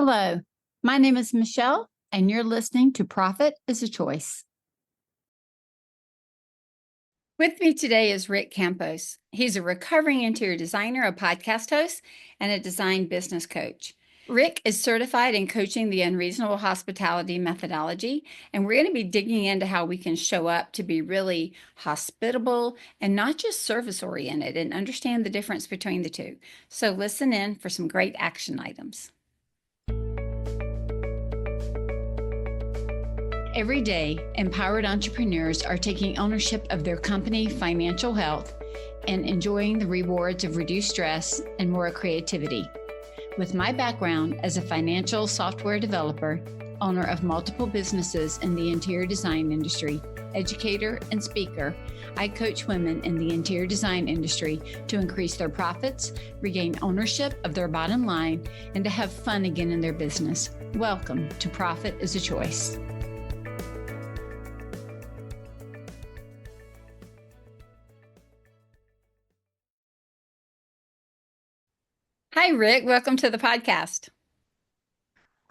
Hello, my name is Michelle, and you're listening to Profit is a Choice. With me today is Rick Campos. He's a recovering interior designer, a podcast host, and a design business coach. Rick is certified in Coaching the Unreasonable Hospitality methodology, and we're going to be digging into how we can show up to be really hospitable and not just service oriented and understand the difference between the two. So listen in for some great action items. Every day, empowered entrepreneurs are taking ownership of their company financial health and enjoying the rewards of reduced stress and more creativity. With my background as a financial software developer, owner of multiple businesses in the interior design industry, educator, and speaker, I coach women in the interior design industry to increase their profits, regain ownership of their bottom line, and to have fun again in their business. Welcome to Profit is a Choice. Hi, Rick. Welcome to the podcast.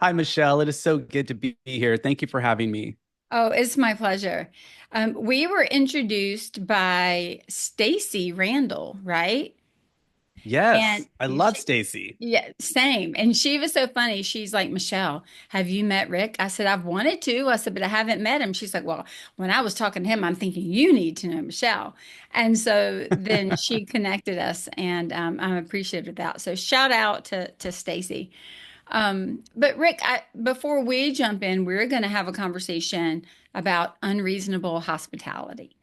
Hi, Michelle. It is so good to be here. Thank you for having me. Oh, it's my pleasure. We were introduced by Stacy Randall, right? And Yes, I love she, Stacy. yeah, same. And she was so funny. She's like, Michelle, have you met Rick? I said, I've wanted to. I said, but I haven't met him. She's like, well, when I was talking to him, I'm thinking you need to know Michelle. And so then she connected us, and I'm appreciative of that. So shout out to Stacy. But Rick, before we jump in, we're going to have a conversation about unreasonable hospitality.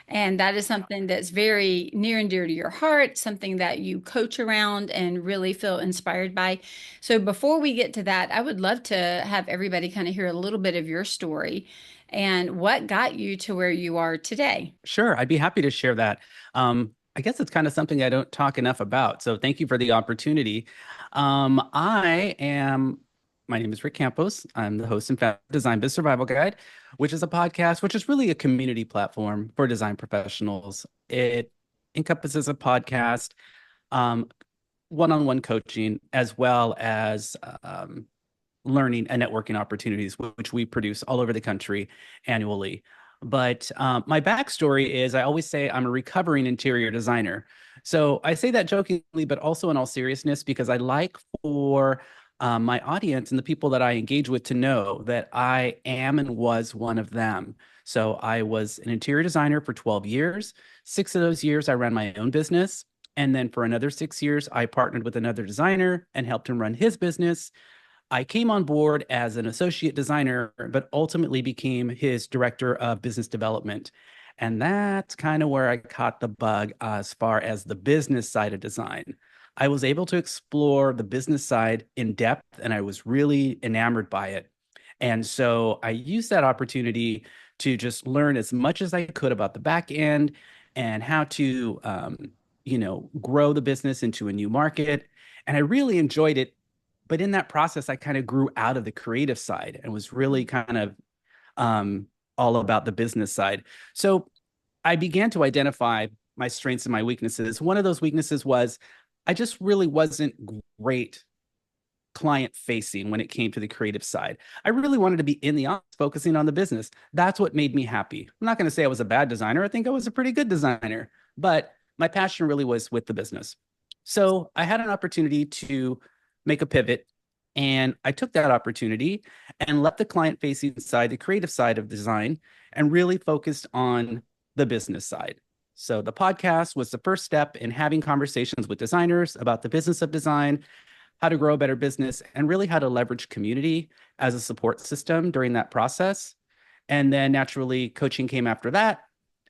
And that is something that's very near and dear to your heart, something that you coach around and really feel inspired by. So before we get to that, I would love to have everybody kind of hear a little bit of your story and what got you to where you are today. Sure, I'd be happy to share that. I guess it's kind of something I don't talk enough about. So thank you for the opportunity. My name is Rick Campos. I'm the host and founder of Design Biz Survival Guide, which is a podcast, which is really a community platform for design professionals. It encompasses a podcast, um, one-on-one coaching, as well as learning and networking opportunities, which we produce all over the country annually. But my backstory is I always say I'm a recovering interior designer. So I say that jokingly, but also in all seriousness, because I like for my audience and the people that I engage with to know that I am and was one of them. So I was an interior designer for 12 years. 6 of those years, I ran my own business. And then for another 6 years, I partnered with another designer and helped him run his business. I came on board as an associate designer, but ultimately became his director of business development. And that's kind of where I caught the bug as far as the business side of design. I was able to explore the business side in depth, and I was really enamored by it. And so I used that opportunity to just learn as much as I could about the back end and how to, grow the business into a new market. And I really enjoyed it, but in that process, I kind of grew out of the creative side and was really kind of all about the business side. So I began to identify my strengths and my weaknesses. One of those weaknesses was I just really wasn't great client facing when it came to the creative side. I really wanted to be in the office focusing on the business. That's what made me happy. I'm not going to say I was a bad designer. I think I was a pretty good designer, but my passion really was with the business. So I had an opportunity to make a pivot, and I took that opportunity and left the client facing side, the creative side of design, and really focused on the business side. So the podcast was the first step in having conversations with designers about the business of design, how to grow a better business, and really how to leverage community as a support system during that process. And then naturally, coaching came after that.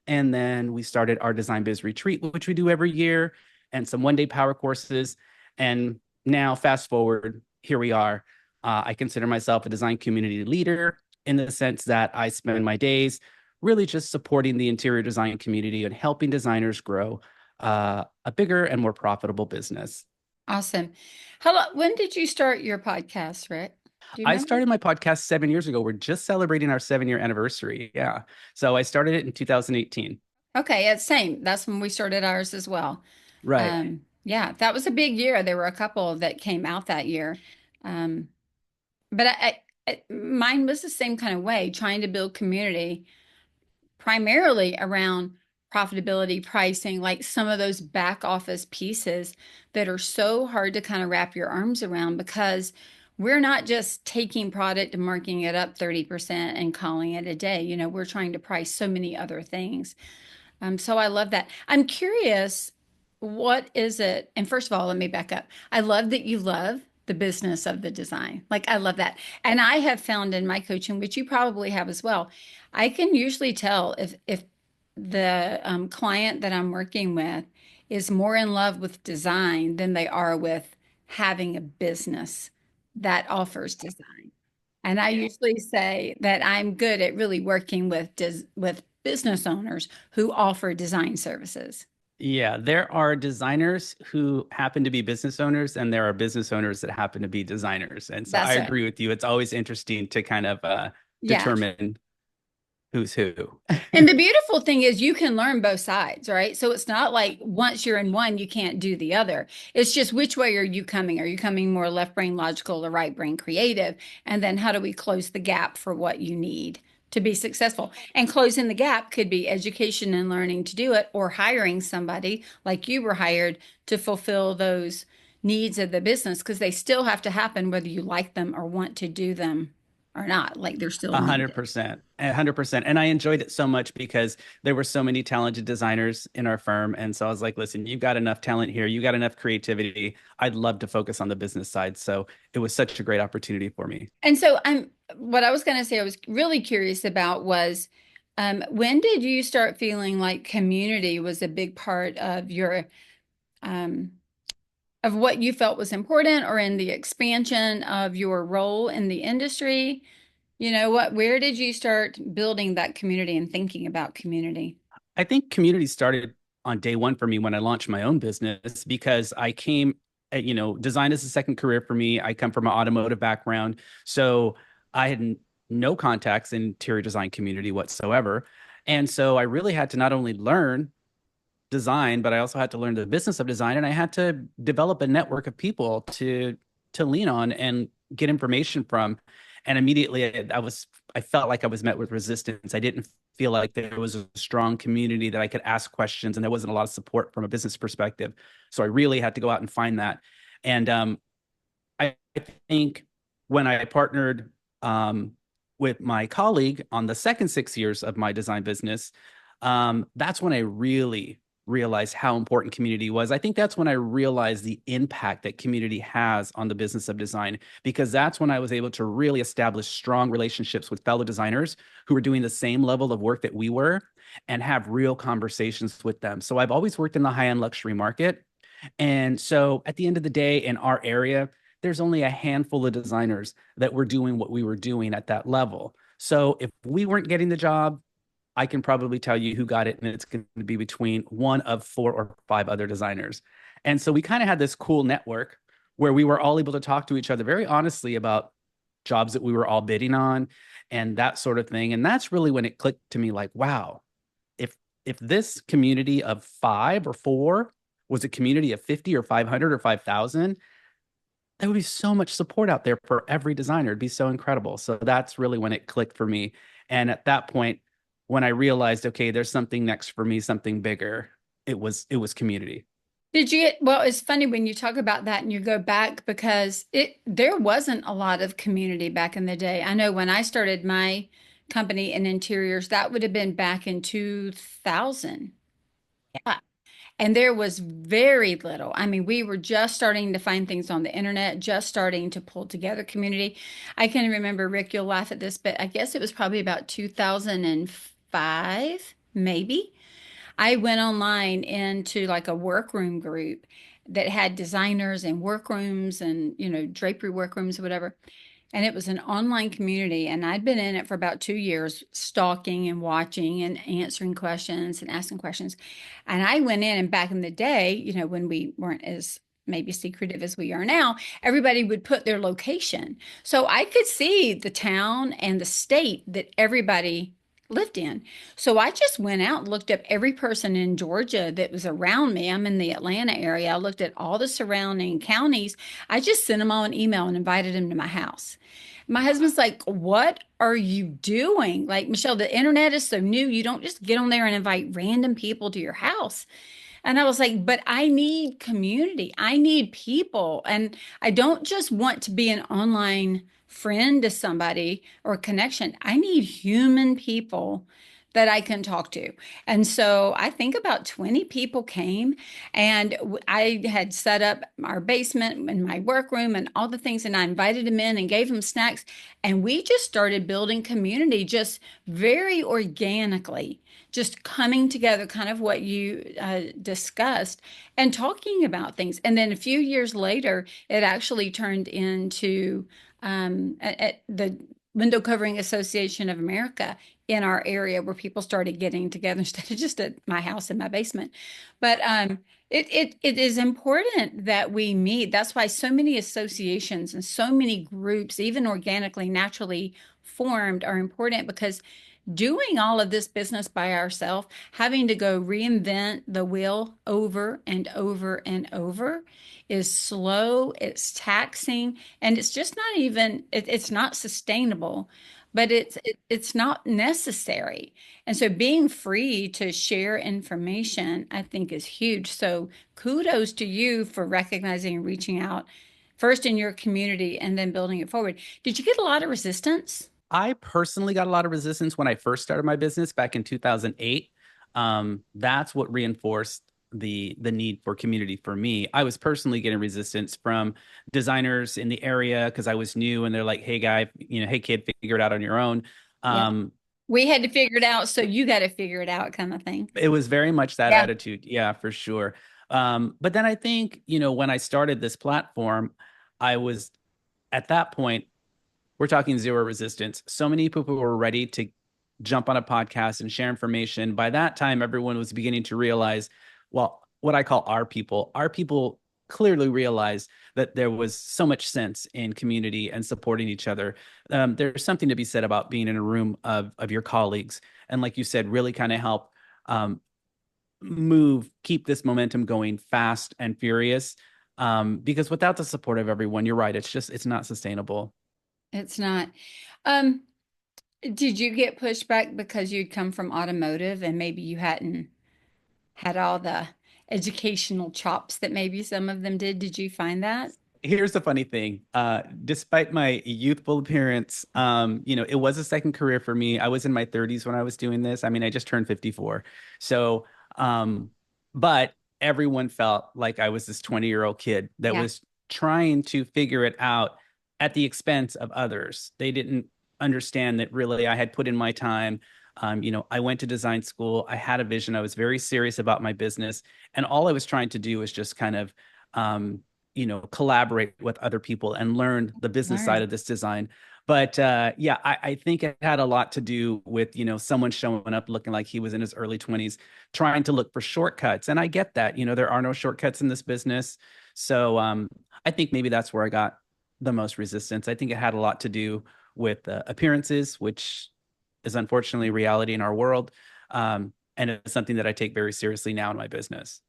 And then we started our Design Biz Retreat, which we do every year, and some one-day power courses. And now, fast forward, here we are. I consider myself a design community leader in the sense that I spend my days really just supporting the interior design community and helping designers grow a bigger and more profitable business. Awesome. When did you start your podcast, Rick? Do you I remember? started my podcast 7 years ago. We're just celebrating our 7 year anniversary. Yeah. So I started it in 2018. Okay, it's same. That's when we started ours as well. Right. Yeah, that was a big year. There were a couple that came out that year. Um, but mine was the same kind of way, trying to build community primarily around profitability, pricing, like some of those back office pieces that are so hard to kind of wrap your arms around because we're not just taking product and marking it up 30% and calling it a day. You know, we're trying to price so many other things. So I love that. I'm curious, what is it? And first of all, let me back up. I love that you love the business of the design. Like, I love that. And I have found in my coaching, which you probably have as well, I can usually tell if the client that I'm working with is more in love with design than they are with having a business that offers design. And I usually say that I'm good at really working with with business owners who offer design services. Yeah, there are designers who happen to be business owners, and there are business owners that happen to be designers. And so I That's right. agree with you. It's always interesting to kind of Yeah. determine who's who. And the beautiful thing is you can learn both sides, right? So it's not like once you're in one, you can't do the other. It's just which way are you coming? Are you coming more left brain logical or right brain creative? And then how do we close the gap for what you need to be successful? And closing the gap could be education and learning to do it, or hiring somebody like you were hired to fulfill those needs of the business because they still have to happen whether you like them or want to do them or not. Like they're still A hundred needed. percent, 100%. And I enjoyed it so much because there were so many talented designers in our firm. And so I was like, listen, you've got enough talent here. You got enough creativity. I'd love to focus on the business side. So it was such a great opportunity for me. And so what I was going to say I was really curious about was when did you start feeling like community was a big part of your um, of what you felt was important or in the expansion of your role in the industry? You know what, where did you start building that community and thinking about community? I think community started on day one for me when I launched my own business because I came, design is a second career for me. I come from an automotive background. So I had no contacts in interior design community whatsoever. And so I really had to not only learn design, but I also had to learn the business of design, and I had to develop a network of people to lean on and get information from. And immediately, I felt like I was met with resistance. I didn't feel like there was a strong community that I could ask questions, and there wasn't a lot of support from a business perspective. So I really had to go out and find that. And I think when I partnered with my colleague on the second 6 years of my design business, that's when I really realized how important community was. I think that's when I realized the impact that community has on the business of design, because that's when I was able to really establish strong relationships with fellow designers who were doing the same level of work that we were and have real conversations with them. So I've always worked in the high-end luxury market. And so at the end of the day, in our area, there's only a handful of designers that were doing what we were doing at that level. So if we weren't getting the job, I can probably tell you who got it, and it's going to be between one of four or five other designers. And so we kind of had this cool network where we were all able to talk to each other very honestly about jobs that we were all bidding on and that sort of thing. And that's really when it clicked to me like, wow, if this community of five or four was a community of 50 or 500 or 5,000, there would be so much support out there for every designer. It'd be so incredible. So that's really when it clicked for me. And at that point, when I realized, okay, there's something next for me, something bigger, it was community. Did you, well, it's funny when you talk about that and you go back because there wasn't a lot of community back in the day. I know when I started my company in interiors, that would have been back in 2000. Yeah. And there was very little. I mean, we were just starting to find things on the internet, just starting to pull together community. I can remember, Rick, you'll laugh at this, but I guess it was probably about 2005, maybe. I went online into like a workroom group that had designers and workrooms and, drapery workrooms or whatever. And it was an online community. And I'd been in it for about 2 years, stalking and watching and answering questions and asking questions. And I went in, and back in the day, when we weren't as maybe secretive as we are now, everybody would put their location. So I could see the town and the state that everybody lived in. So I just went out and looked up every person in Georgia that was around me. I'm in the Atlanta area. I looked at all the surrounding counties. I just sent them all an email and invited them to my house. My husband's like, "What are you doing? Like, Michelle, the internet is so new. You don't just get on there and invite random people to your house." And I was like, "But I need community. I need people. And I don't just want to be an online friend to somebody or connection. I need human people that I can talk to." And so I think about 20 people came, and I had set up our basement and my workroom and all the things, and I invited them in and gave them snacks. And we just started building community just very organically, just coming together, kind of what you discussed, and talking about things. And then a few years later, it actually turned into at the Window Covering Association of America in our area, where people started getting together instead of just at my house in my basement. But it is important that we meet. That's why so many associations and so many groups, even organically, naturally formed, are important, because doing all of this business by ourselves, having to go reinvent the wheel over and over and over, is slow, it's taxing, and it's just not even, it's not sustainable, but it's not necessary. And so being free to share information, I think, is huge. So kudos to you for recognizing and reaching out first in your community and then building it forward. Did you get a lot of resistance? I personally got a lot of resistance when I first started my business back in 2008. That's what reinforced the need for community for me. I was personally getting resistance from designers in the area because I was new, and they're like, "Hey, guy, hey, kid, figure it out on your own." Yeah. Um, We had to figure it out, so you got to figure it out, kind of thing. it was very much that Yeah. attitude, yeah, for sure. But then I think, when I started this platform, I was at that point, we're talking zero resistance. So many people were ready to jump on a podcast and share information. By that time, everyone was beginning to realize, well, what I call our people clearly realized that there was so much sense in community and supporting each other. There's something to be said about being in a room of your colleagues. And like you said, really kind of help um, keep this momentum going fast and furious. Because without the support of everyone, you're right, it's not sustainable. It's not. Um, did you get pushback because you'd come from automotive and maybe you hadn't had all the educational chops that maybe some of them did? Did you find that? Here's the funny thing. Despite my youthful appearance, it was a second career for me. I was in my 30s when I was doing this. I mean, I just turned 54. So, um, but everyone felt like I was this 20-year-old kid that Yeah. was trying to figure it out at the expense of others. They didn't understand that really I had put in my time. I went to design school. I had a vision. I was very serious about my business. And all I was trying to do was just kind of, collaborate with other people and learn the business side Learn. of this design. But yeah, I think it had a lot to do with, someone showing up looking like he was in his early 20s, trying to look for shortcuts. And I get that, there are no shortcuts in this business. So I think maybe that's where I got the most resistance. I think it had a lot to do with appearances, which is unfortunately reality in our world. And it's something that I take very seriously now in my business.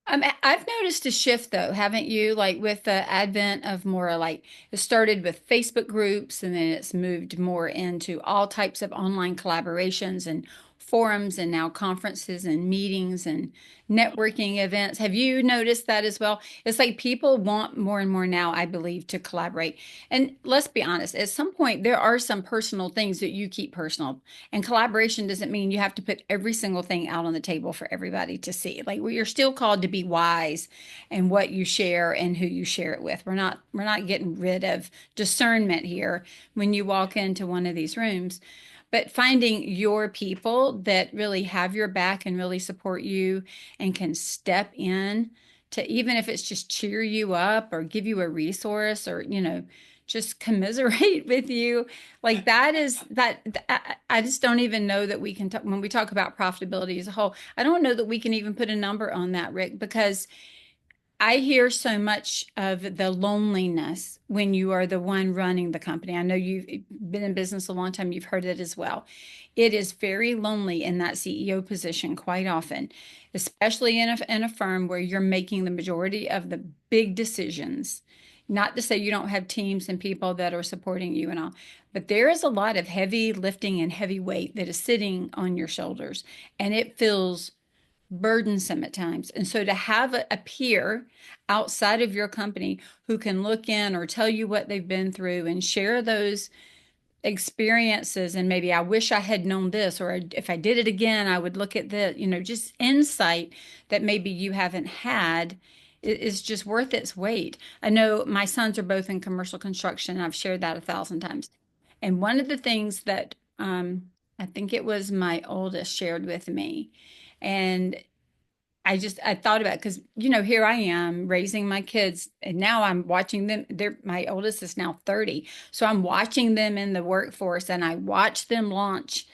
I've noticed a shift though, haven't you? Like with the advent of more, like it started with Facebook groups and then it's moved more into all types of online collaborations and forums and now conferences and meetings and networking events. Have you noticed that as well? It's like people want more and more now, I believe, to collaborate. And let's be honest, at some point there are some personal things that you keep personal. And collaboration doesn't mean you have to put every single thing out on the table for everybody to see. Like you're still called to be wise in what you share and who you share it with. We're not getting rid of discernment here when you walk into one of these rooms. But finding your people that really have your back and really support you and can step in to, even if it's just cheer you up or give you a resource or, just commiserate with you, like that is that I just don't even know that we can talk when we talk about profitability as a whole. I don't know that we can even put a number on that, Rick, because I hear so much of the loneliness when you are the one running the company. I know you've been in business a long time, you've heard it as well. It is very lonely in that CEO position quite often, especially in a firm where you're making the majority of the big decisions. Not to say you don't have teams and people that are supporting you and all, but there is a lot of heavy lifting and heavy weight that is sitting on your shoulders, and it feels burdensome at times. And so to have a peer outside of your company who can look in or tell you what they've been through and share those experiences, and maybe I wish I had known this, or if I did it again, I would look at the, just insight that maybe you haven't had is just worth its weight. I know my sons are both in commercial construction, and I've shared that 1,000 times. And one of the things that I think it was my oldest shared with me, and I thought about, because here I am raising my kids, and now I'm watching them. My oldest is now 30, so I'm watching them in the workforce, and I watched them launch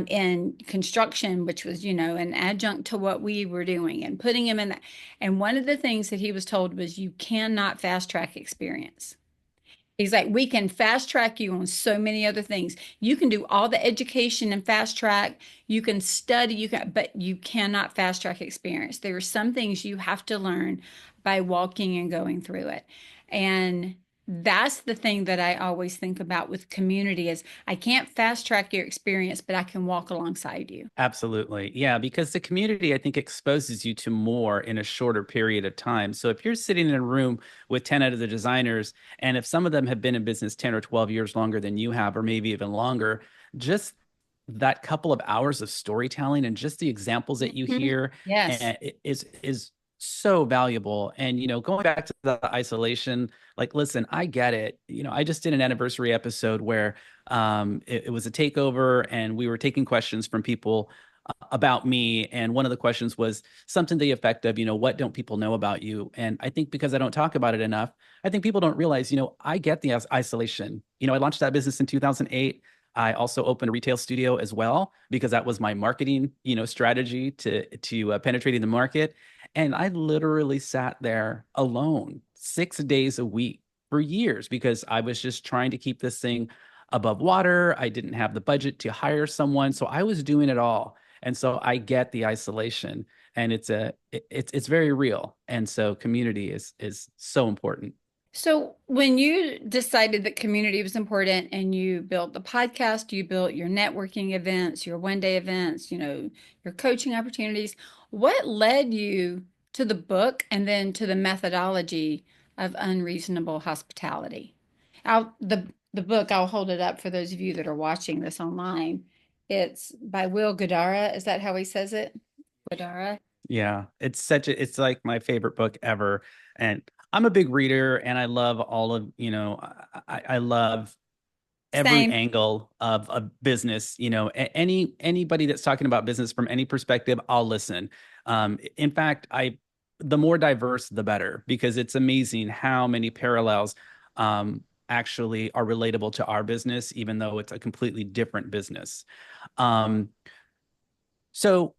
in construction, which was an adjunct to what we were doing, and putting him in that. And one of the things that he was told was, you cannot fast track experience. He's like, we can fast track you on so many other things. You can do all the education and fast track. You can study, but you cannot fast track experience. There are some things you have to learn by walking and going through it. And that's the thing that I always think about with community is, I can't fast track your experience, but I can walk alongside you. Absolutely. Yeah, because the community, I think, exposes you to more in a shorter period of time. So if you're sitting in a room with 10 out of the designers, and if some of them have been in business 10 or 12 years longer than you have, or maybe even longer, just that couple of hours of storytelling and just the examples that you Mhm. hear Yes. is so valuable. And going back to the isolation, like, listen, I get it. I just did an anniversary episode where it was a takeover, and we were taking questions from people about me. And one of the questions was something to the effect of, what don't people know about you? And I think because I don't talk about it enough, I think people don't realize, I get the isolation. I launched that business in 2008. I also opened a retail studio as well, because that was my marketing, strategy to penetrating the market. And I literally sat there alone 6 days a week for years, because I was just trying to keep this thing above water. I didn't have the budget to hire someone, so I was doing it all. And so I get the isolation, and it's very real. And so community is so important. So, when you decided that community was important and you built the podcast, you built your networking events, your one day events, your coaching opportunities, what led you to the book and then to the methodology of unreasonable hospitality? The book, I'll hold it up for those of you that are watching this online. It's by Will Guidara. Is that how he says it? Guidara? Yeah, it's like my favorite book ever. And I'm a big reader, and I love all of, I love every Same. angle of business. Anybody that's talking about business from any perspective, I'll listen. In fact, the more diverse, the better, because it's amazing how many parallels actually are relatable to our business, even though it's a completely different business. Um, so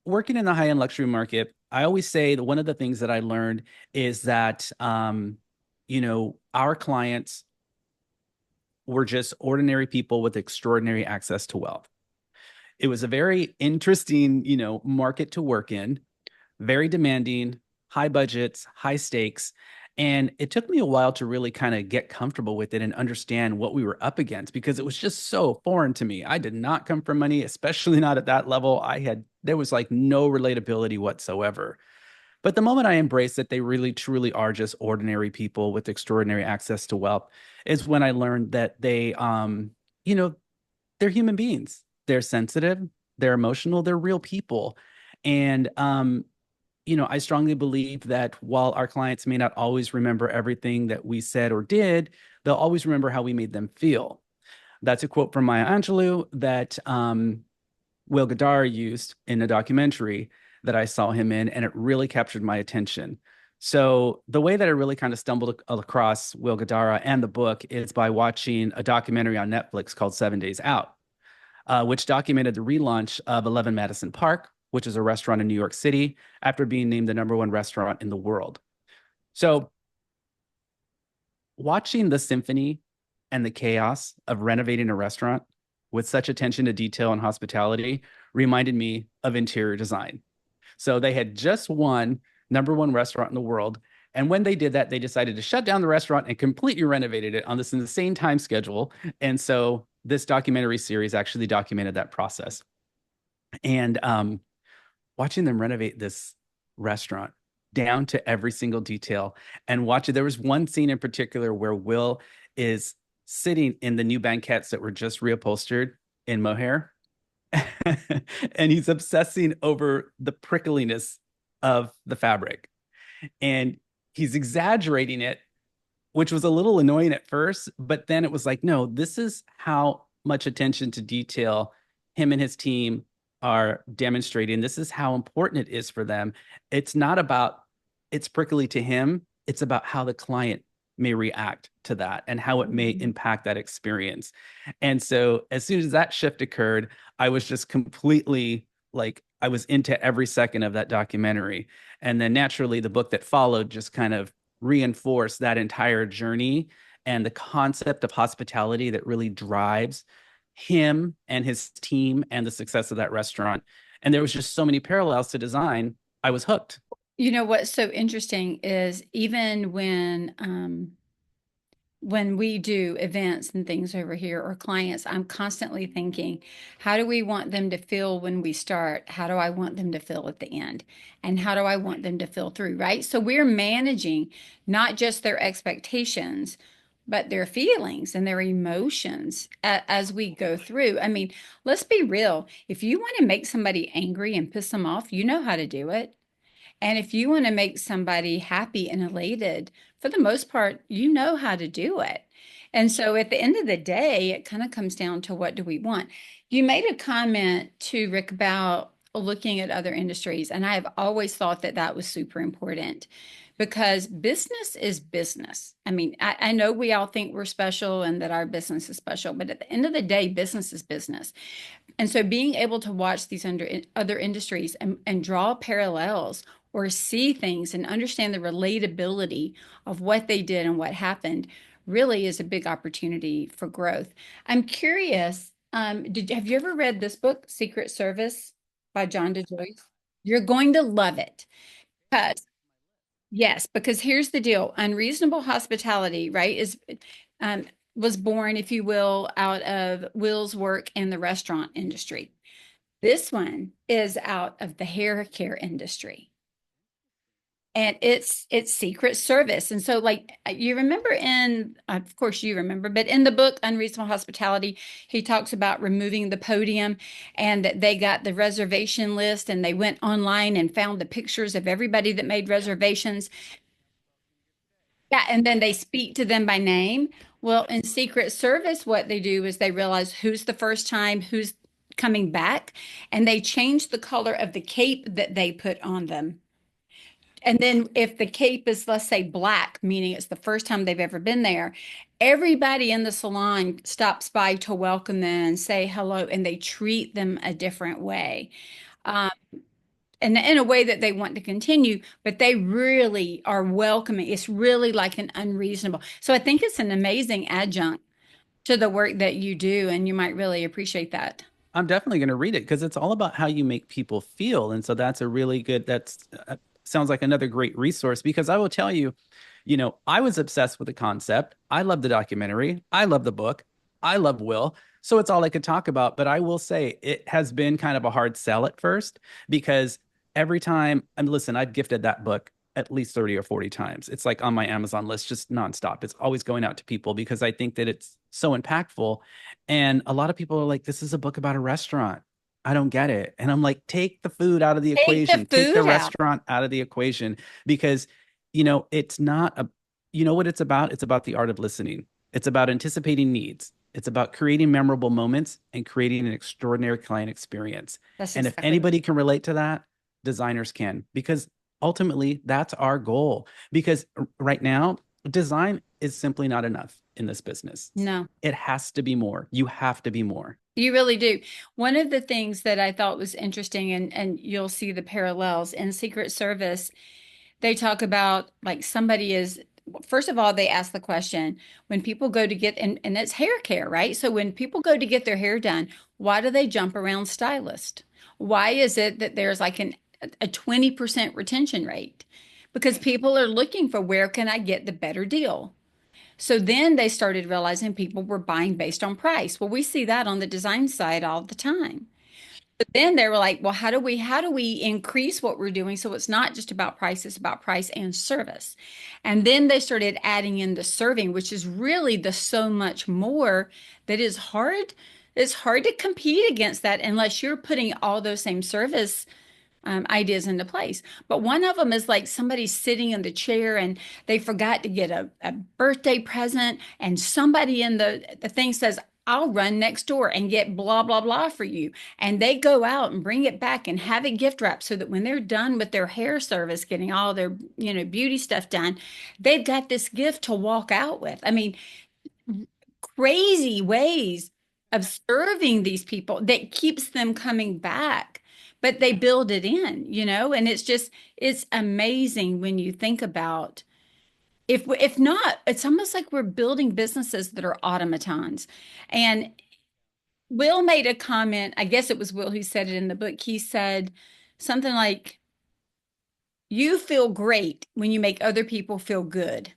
working in the high-end luxury market, I always say that one of the things that I learned is that our clients were just ordinary people with extraordinary access to wealth. It was a very interesting, market to work in, very demanding, high budgets, high stakes. And it took me a while to really kind of get comfortable with it and understand what we were up against, because it was just so foreign to me. I did not come from money, especially not at that level. There was like no relatability whatsoever. But the moment I embraced that they really truly are just ordinary people with extraordinary access to wealth is when I learned that you know, they're human beings. They're sensitive, they're emotional, they're real people. And I strongly believe that while our clients may not always remember everything that we said or did, they'll always remember how we made them feel. That's a quote from Maya Angelou that Will Gadar used in a documentary that I saw him in, and it really captured my attention. So the way that I really kind of stumbled across Will Gadara and the book is by watching a documentary on Netflix called 7 Days Out, which documented the relaunch of 11 Madison Park. which is a restaurant in New York City, after being named the #1 restaurant in the world. So watching the symphony and the chaos of renovating a restaurant with such attention to detail and hospitality reminded me of interior design. So they had just won #1 restaurant in the world. And when they did that, they decided to shut down the restaurant and completely renovated it on this insane time schedule. And so this documentary series actually documented that process. And watching them renovate this restaurant down to every single detail and watching, there was one scene in particular where Will is sitting in the new banquettes that were just reupholstered in mohair. And he's obsessing over the prickliness of the fabric. And he's exaggerating it, which was a little annoying at first, but then it was like, no, this is how much attention to detail him and his team are demonstrating. This is how important it is for them. It's not about it's prickly to him, it's about how the client may react to that and how it may impact that experience. And so as soon as that shift occurred, I was just completely like, I was into every second of that documentary. And then naturally, the book that followed just kind of reinforced that entire journey and the concept of hospitality that really drives him and his team and the success of that restaurant. And there was just so many parallels to design. I was hooked. You know what's so interesting is even when we do events and things over here or clients, I'm constantly thinking, how do we want them to feel when we start? How do I want them to feel at the end? And how do I want them to feel through, right? So we're managing not just their expectations, but their feelings and their emotions as we go through. I mean, let's be real. If you want to make somebody angry and piss them off, you know how to do it. And if you want to make somebody happy and elated, for the most part, you know how to do it. And so at the end of the day, it kind of comes down to what do we want? You made a comment to Rick about looking at other industries, and I have always thought that that was super important because business is business. I mean, I know we all think we're special and that our business is special, but at the end of the day, business is business. And so being able to watch these under other industries and draw parallels or see things and understand the relatability of what they did and what happened really is a big opportunity for growth. I'm curious, have you ever read this book, Secret Service by John DeJoy? You're going to love it. Because, yes, because here's the deal. Unreasonable Hospitality, right, is was born, if you will, out of Will's work in the restaurant industry. This one is out of the hair care industry. And it's Secret Service. And so like you remember in of course you remember, but in the book Unreasonable Hospitality, he talks about removing the podium and that they got the reservation list and they went online and found the pictures of everybody that made reservations. Yeah, and then they speak to them by name. Well, in Secret Service, what they do is they realize who's the first time, who's coming back, and they change the color of the cape that they put on them. And then if the cape is, let's say, black, meaning it's the first time they've ever been there, everybody in the salon stops by to welcome them and say hello, and they treat them a different way. Um, and in a way that they want to continue, but they really are welcoming. It's really like an unreasonable. So I think it's an amazing adjunct to the work that you do, and you might really appreciate that. I'm definitely going to read it because it's all about how you make people feel. And so that's a really good, that's sounds like another great resource because I will tell you, I was obsessed with the concept. I love the documentary. I love the book. I love Will. So it's all I could talk about. But I will say it has been kind of a hard sell at first because every time, and listen, I've gifted that book at least 30 or 40 times. It's like on my Amazon list, just nonstop. It's always going out to people because I think that it's so impactful. And a lot of people are like, this is a book about a restaurant. I don't get it. And I'm like, take the food out of the Take the equation, take the food out. restaurant out of the equation because, it's not a, what it's about? It's about the art of listening. It's about anticipating needs. It's about creating memorable moments and creating an extraordinary client experience. That's And if exactly right. anybody can relate to that, designers can, because ultimately that's our goal. Because right now, design is simply not enough in this business. No. It has to be more. You have to be more. You really do. One of the things that I thought was interesting, and you'll see the parallels in Secret Service, they talk about like somebody is, first of all, they ask the question when people go to get, and it's hair care, right? So when people go to get their hair done, why do they jump around stylist? Why is it that there's like a 20% retention rate? Because people are looking for where can I get the better deal? So then they started realizing people were buying based on price. Well, we see that on the design side all the time. But then they were like, well, how do we increase what we're doing so it's not just about price, it's about price and service. And then they started adding in the serving, which is really the so much more that is hard. It's hard to compete against that unless you're putting all those same service ideas into place. But one of them is like somebody sitting in the chair and they forgot to get a birthday present, and somebody in the thing says, I'll run next door and get blah, blah, blah for you. And they go out and bring it back and have it gift wrapped so that when they're done with their hair service, getting all their, beauty stuff done, they've got this gift to walk out with. I mean, crazy ways of serving these people that keeps them coming back, but they build it in, and it's amazing when you think about, if not, it's almost like we're building businesses that are automatons. And Will made a comment, I guess it was Will who said it in the book. He said something like, you feel great when you make other people feel good.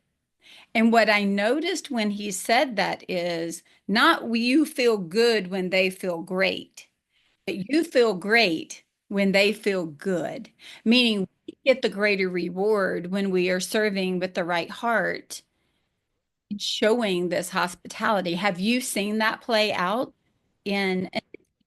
And what I noticed when he said that is not you feel good when they feel great, but you feel great when they feel good, meaning we get the greater reward when we are serving with the right heart and showing this hospitality. Have you seen that play out in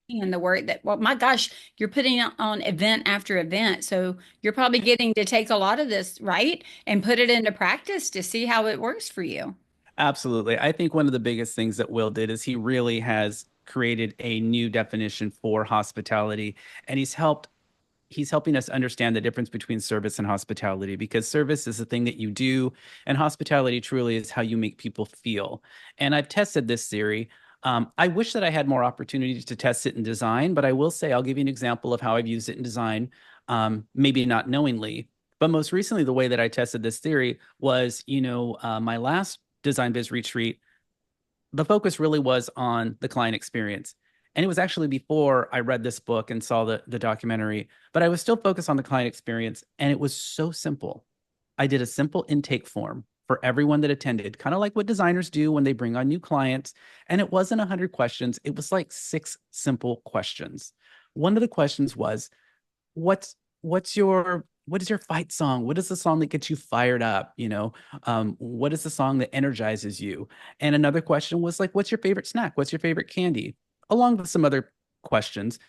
the work that, well, my gosh, you're putting on event after event. So you're probably getting to take a lot of this, right? And put it into practice to see how it works for you. Absolutely. I think one of the biggest things that Will did is he really has created a new definition for hospitality, and he's helping us understand the difference between service and hospitality, because service is the thing that you do, and hospitality truly is how you make people feel. And I've tested this theory. I wish that I had more opportunities to test it in design, but I will say I'll give you an example of how I've used it in design, maybe not knowingly. But most recently, the way that I tested this theory was, my last design biz retreat, the focus really was on the client experience. And it was actually before I read this book and saw the documentary, but I was still focused on the client experience. And it was so simple. I did a simple intake form for everyone that attended, kind of like what designers do when they bring on new clients. And it wasn't 100 questions, it was like 6 simple questions. One of the questions was, what is your fight song? What is the song that gets you fired up? What is the song that energizes you? And another question was like, what's your favorite snack? What's your favorite candy? Along with some other questions,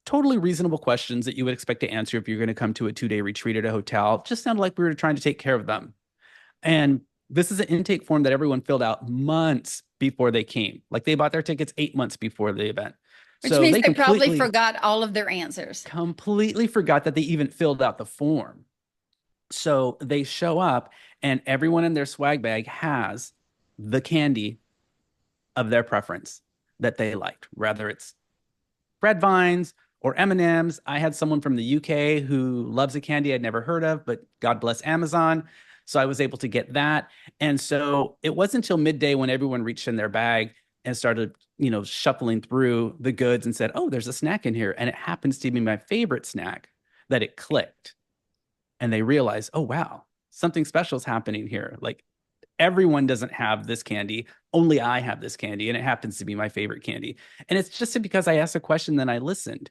totally reasonable questions that you would expect to answer if you're going to come to a 2-day retreat at a hotel. Just sounded like we were trying to take care of them. And this is an intake form that everyone filled out months before they came. Like they bought their tickets 8 months before the event. Which So means they they probably completely forgot all of their answers. completely forgot that they even filled out the form. So they show up, and everyone in their swag bag has the candy of their preference that they liked, whether it's bread vines or M&Ms. I had someone from the UK who loves a candy I'd never heard of, but God bless Amazon. So I was able to get that. And so it wasn't until midday when everyone reached in their bag and started, shuffling through the goods and said, oh, there's a snack in here. And it happens to be my favorite snack, that it clicked. And they realized, oh, wow, something special is happening here. Like everyone doesn't have this candy. Only I have this candy. And it happens to be my favorite candy. And it's just because I asked a question, then I listened.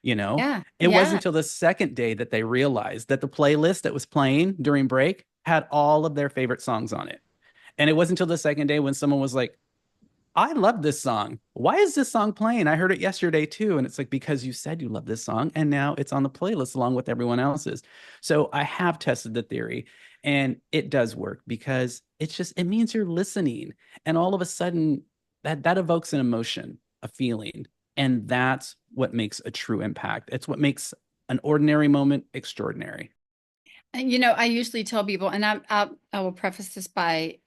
You know, Yeah. it wasn't Yeah. until the second day that they realized that the playlist that was playing during break had all of their favorite songs on it. And it wasn't until the second day when someone was like, I love this song. Why is this song playing? I heard it yesterday too. And it's like, because you said you love this song and now it's on the playlist along with everyone else's. So I have tested the theory and it does work, because it means you're listening. And all of a sudden that evokes an emotion, a feeling. And that's what makes a true impact. It's what makes an ordinary moment extraordinary. And, I usually tell people, and I will preface this by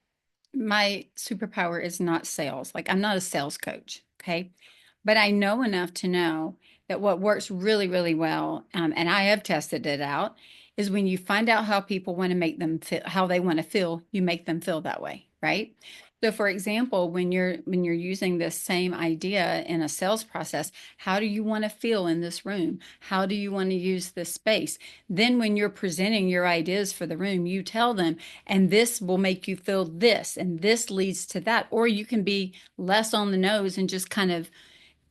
my superpower is not sales. Like I'm not a sales coach. Okay. But I know enough to know that what works really, really well, and I have tested it out, is when you find out how people want to make them feel, how they want to feel, you make them feel that way, right? So, for example, when you're using this same idea in a sales process, how do you want to feel in this room? How do you want to use this space? Then, when you're presenting your ideas for the room, you tell them, and this will make you feel this, and this leads to that. Or you can be less on the nose and just kind of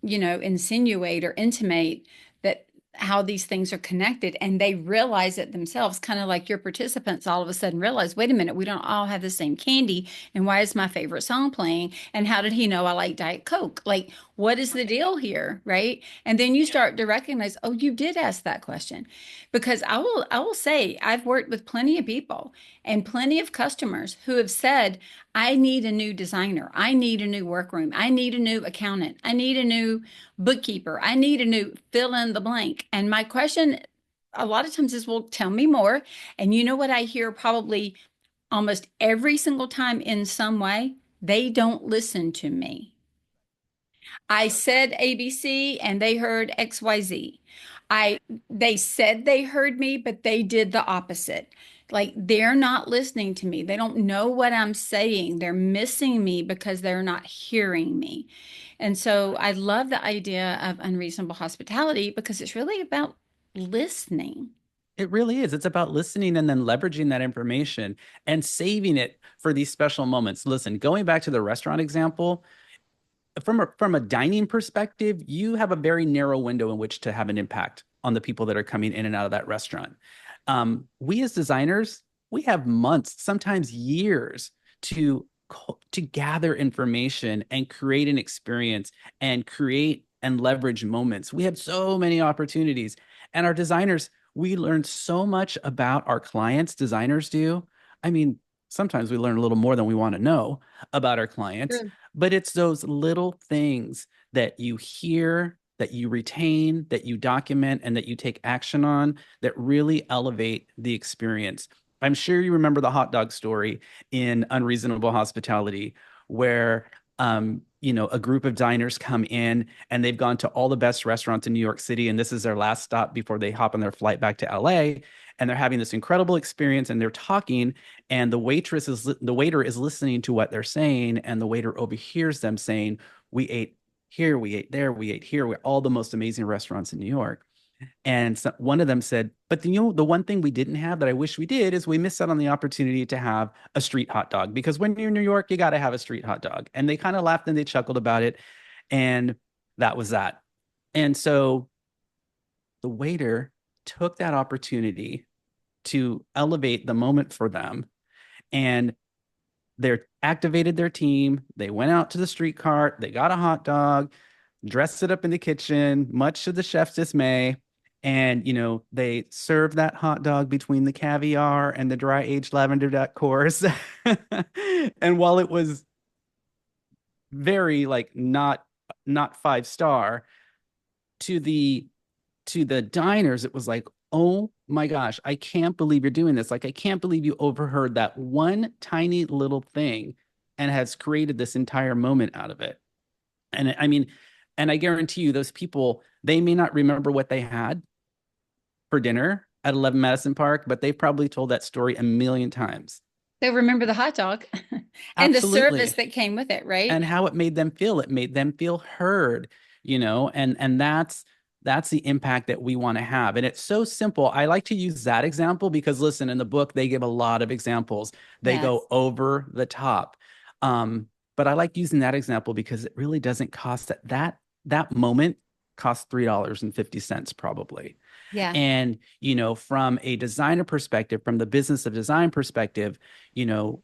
insinuate or intimate that how these things are connected, and they realize it themselves, kind of like your participants all of a sudden realize, wait a minute, we don't all have the same candy, and why is my favorite song playing, and how did he know I like Diet Coke? Like, what is the deal here, right? And then you start to recognize, oh, you did ask that question. Because I will say, I've worked with plenty of people and plenty of customers who have said, I need a new designer. I need a new workroom. I need a new accountant. I need a new bookkeeper. I need a new fill in the blank. And my question a lot of times is, well, tell me more. And you know what I hear probably almost every single time in some way? They don't listen to me. I said ABC and they heard XYZ. I They said they heard me, but they did the opposite. Like, they're not listening to me. They don't know what I'm saying. They're missing me because they're not hearing me. And so I love the idea of unreasonable hospitality because it's really about listening. It really is. It's about listening and then leveraging that information and saving it for these special moments. Listen, going back to the restaurant example, from a dining perspective, you have a very narrow window in which to have an impact on the people that are coming in and out of that restaurant. We as designers, we have months, sometimes years to to gather information and create an experience and create and leverage moments. We have so many opportunities, and our designers, we learn so much about our clients. Designers do. I mean, sometimes we learn a little more than we want to know about our clients, True. but it's those little things that you hear, that you retain, that you document, and that you take action on that really elevate the experience. I'm sure you remember the hot dog story in Unreasonable Hospitality, where a group of diners come in and they've gone to all the best restaurants in New York City, and this is their last stop before they hop on their flight back to LA. And they're having this incredible experience and they're talking, and the waiter is listening to what they're saying, and the waiter overhears them saying, "We ate here, we ate there, we ate here, we're all the most amazing restaurants in New York." And so one of them said, "But the one thing we didn't have that I wish we did is we missed out on the opportunity to have a street hot dog, because when you're in New York, you got to have a street hot dog." And they kind of laughed and they chuckled about it. And that was that. And so the waiter took that opportunity to elevate the moment for them, and they activated their team. They went out to the street cart, they got a hot dog, dressed it up in the kitchen, much to the chef's dismay. And, they served that hot dog between the caviar and the dry aged lavender duck course. And while it was very like not 5 star, to the diners, it was like, oh my gosh, I can't believe you're doing this. Like, I can't believe you overheard that one tiny little thing and has created this entire moment out of it. And I mean, and I guarantee you, those people, they may not remember what they had for dinner at 11 Madison Park, but they've probably told that story a million times. They remember the hot dog and the service Absolutely. that came with it, right? And how it made them feel. It made them feel heard, and that's the impact that we want to have. And it's so simple. I like to use that example because, listen, in the book they give a lot of examples. They Yes. go over the top. But I like using that example because it really doesn't cost that moment costs $3.50 probably. Yeah. And, from a designer perspective, from the business of design perspective,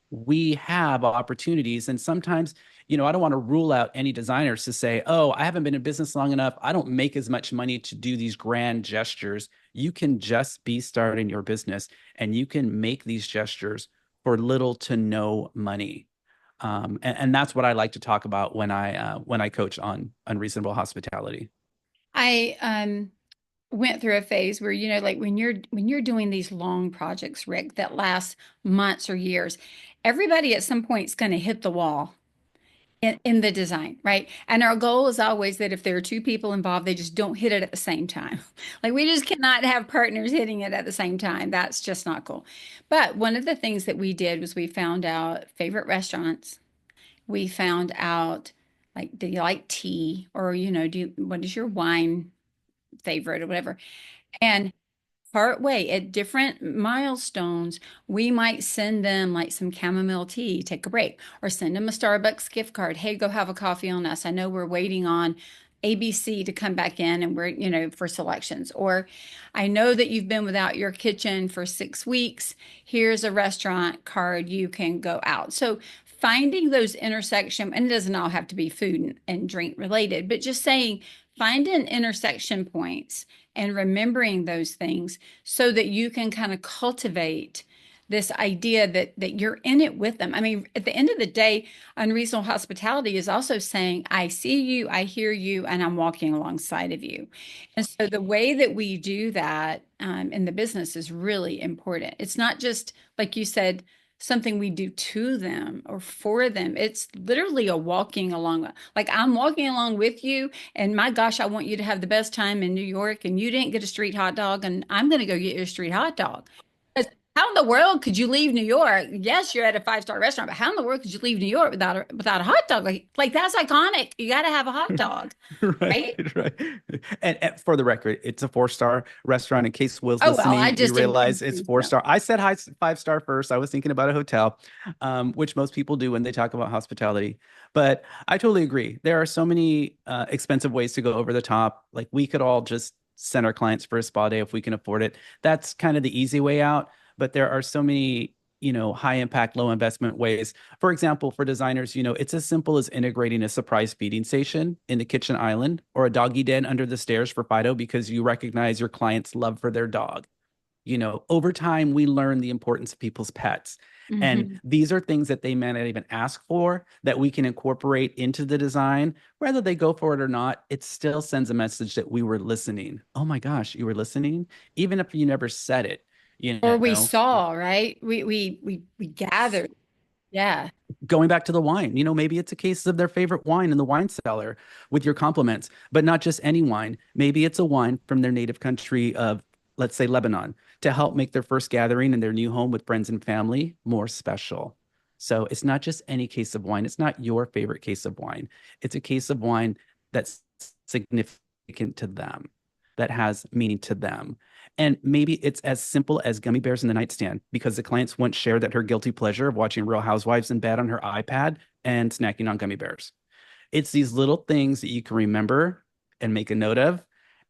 we have opportunities. And sometimes, I don't want to rule out any designers to say, oh, I haven't been in business long enough, I don't make as much money to do these grand gestures. You can just be starting your business and you can make these gestures for little to no money. And that's what I like to talk about when I coach on unreasonable hospitality. I went through a phase where, like when you're doing these long projects, Rick, that last months or years, everybody at some point is going to hit the wall. in the design, right? And our goal is always that if there are two people involved, they just don't hit it at the same time. Like we just cannot have partners hitting it at the same time. That's just not cool. But one of the things that we did was we found out favorite restaurants. We found out like, do you like tea? Or, what is your wine favorite or whatever? And part way at different milestones, we might send them like some chamomile tea, take a break, or send them a Starbucks gift card. Hey, go have a coffee on us. I know we're waiting on ABC to come back in and we're, for selections. Or I know that you've been without your kitchen for 6 weeks. Here's a restaurant card. You can go out. So finding those intersection, and it doesn't all have to be food and drink related, but just saying, finding intersection points and remembering those things so that you can kind of cultivate this idea that you're in it with them. I mean, at the end of the day, unreasonable hospitality is also saying, I see you, I hear you, and I'm walking alongside of you. And so the way that we do that in the business is really important. It's not just, like you said, something we do to them or for them. It's literally a walking along. Like I'm walking along with you, and my gosh, I want you to have the best time in New York, and you didn't get a street hot dog, and I'm going to go get you a street hot dog. 'Cause how in the world could you leave New York? Yes, you're at a five-star restaurant, but how in the world could you leave New York without a hot dog? Like that's iconic. You got to have a hot dog, Right, right? right. And for the record, it's a 4-star restaurant. In case Will's Oh well, I listening, you just realize it's included. 4-star. I said high 5-star first. I was thinking about a hotel, which most people do when they talk about hospitality. But I totally agree. There are so many expensive ways to go over the top. Like we could all just send our clients for a spa day if we can afford it. That's kind of the easy way out. But there are so many, high impact, low investment ways. For example, for designers, it's as simple as integrating a surprise feeding station in the kitchen island or a doggy den under the stairs for Fido because you recognize your client's love for their dog. Over time, we learn the importance of people's pets. And Mhm. these are things that they may not even ask for that we can incorporate into the design. Whether they go for it or not, it still sends a message that we were listening. Oh my gosh, you were listening? Even if you never said it, you Or we know, saw, right? We gathered. Yeah. going back to the wine, maybe it's a case of their favorite wine in the wine cellar with your compliments, but not just any wine. Maybe it's a wine from their native country of, let's say, Lebanon, to help make their first gathering in their new home with friends and family more special. So it's not just any case of wine. It's not your favorite case of wine. It's a case of wine that's significant to them, that has meaning to them. And maybe it's as simple as gummy bears in the nightstand because the clients once shared that her guilty pleasure of watching Real Housewives in bed on her iPad and snacking on gummy bears. It's these little things that you can remember and make a note of.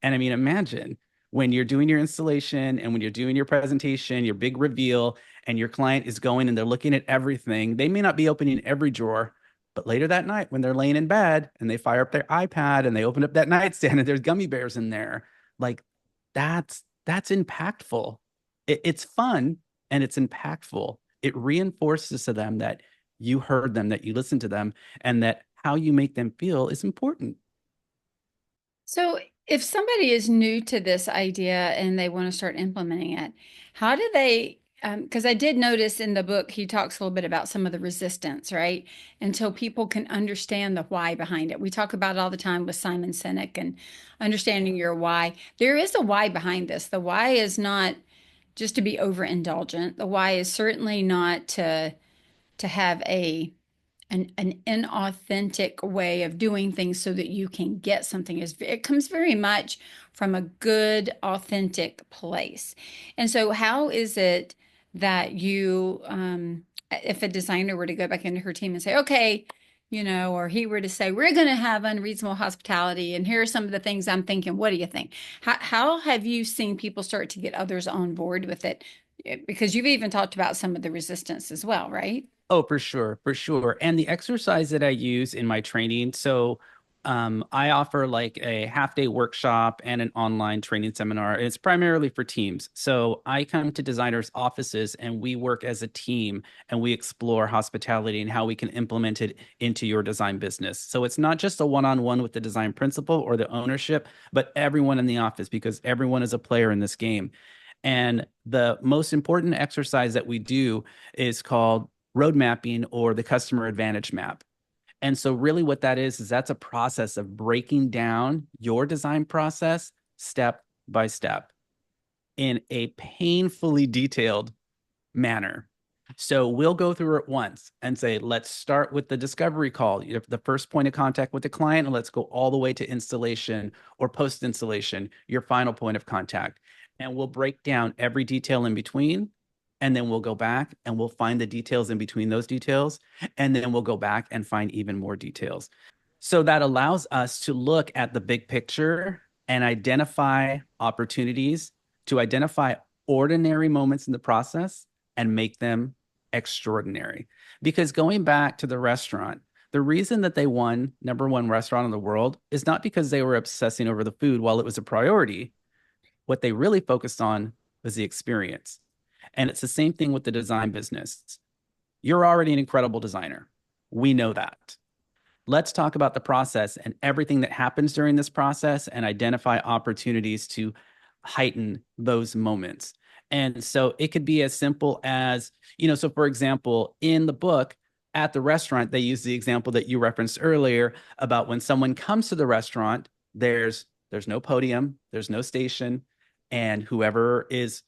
And I mean, imagine when you're doing your installation and when you're doing your presentation, your big reveal, and your client is going and they're looking at everything. They may not be opening every drawer, but later that night when they're laying in bed and they fire up their iPad and they open up that nightstand and there's gummy bears in there, like that's impactful. It's fun and it's impactful. It reinforces to them that you heard them, that you listened to them, and that how you make them feel is important. So if somebody is new to this idea and they want to start implementing it, how do they, because I did notice in the book, he talks a little bit about some of the resistance, right? Until people can understand the why behind it. We talk about it all the time with Simon Sinek and understanding your why. There is a why behind this. The why is not just to be overindulgent. The why is certainly not to have an inauthentic way of doing things so that you can get something. It comes very much from a good, authentic place. And so, how is it that if a designer were to go back into her team and say, okay, or he were to say, we're going to have unreasonable hospitality, and here are some of the things I'm thinking. What do you think? How have you seen people start to get others on board with it? Because you've even talked about some of the resistance as well, right? Oh, for sure, for sure. And the exercise that I use in my training, so I offer like a half-day workshop and an online training seminar. It's primarily for teams. So I come to designers' offices and we work as a team and we explore hospitality and how we can implement it into your design business. So it's not just a one-on-one with the design principal or the ownership, but everyone in the office because everyone is a player in this game. And the most important exercise that we do is called road mapping or the customer advantage map. And so really what that is that's a process of breaking down your design process step by step in a painfully detailed manner. So we'll go through it once and say, let's start with the discovery call, the first point of contact with the client, and let's go all the way to installation or post installation, your final point of contact. And we'll break down every detail in between. And then we'll go back and we'll find the details in between those details. And then we'll go back and find even more details. So that allows us to look at the big picture and identify opportunities, to identify ordinary moments in the process and make them extraordinary. Because going back to the restaurant, the reason that they won number one restaurant in the world is not because they were obsessing over the food while it was a priority. What they really focused on was the experience. And it's the same thing with the design business. You're already an incredible designer. We know that. Let's talk about the process and everything that happens during this process and identify opportunities to heighten those moments. And so it could be as simple as, so for example, in the book at the restaurant, they use the example that you referenced earlier about when someone comes to the restaurant, there's no podium, there's no station, and whoever is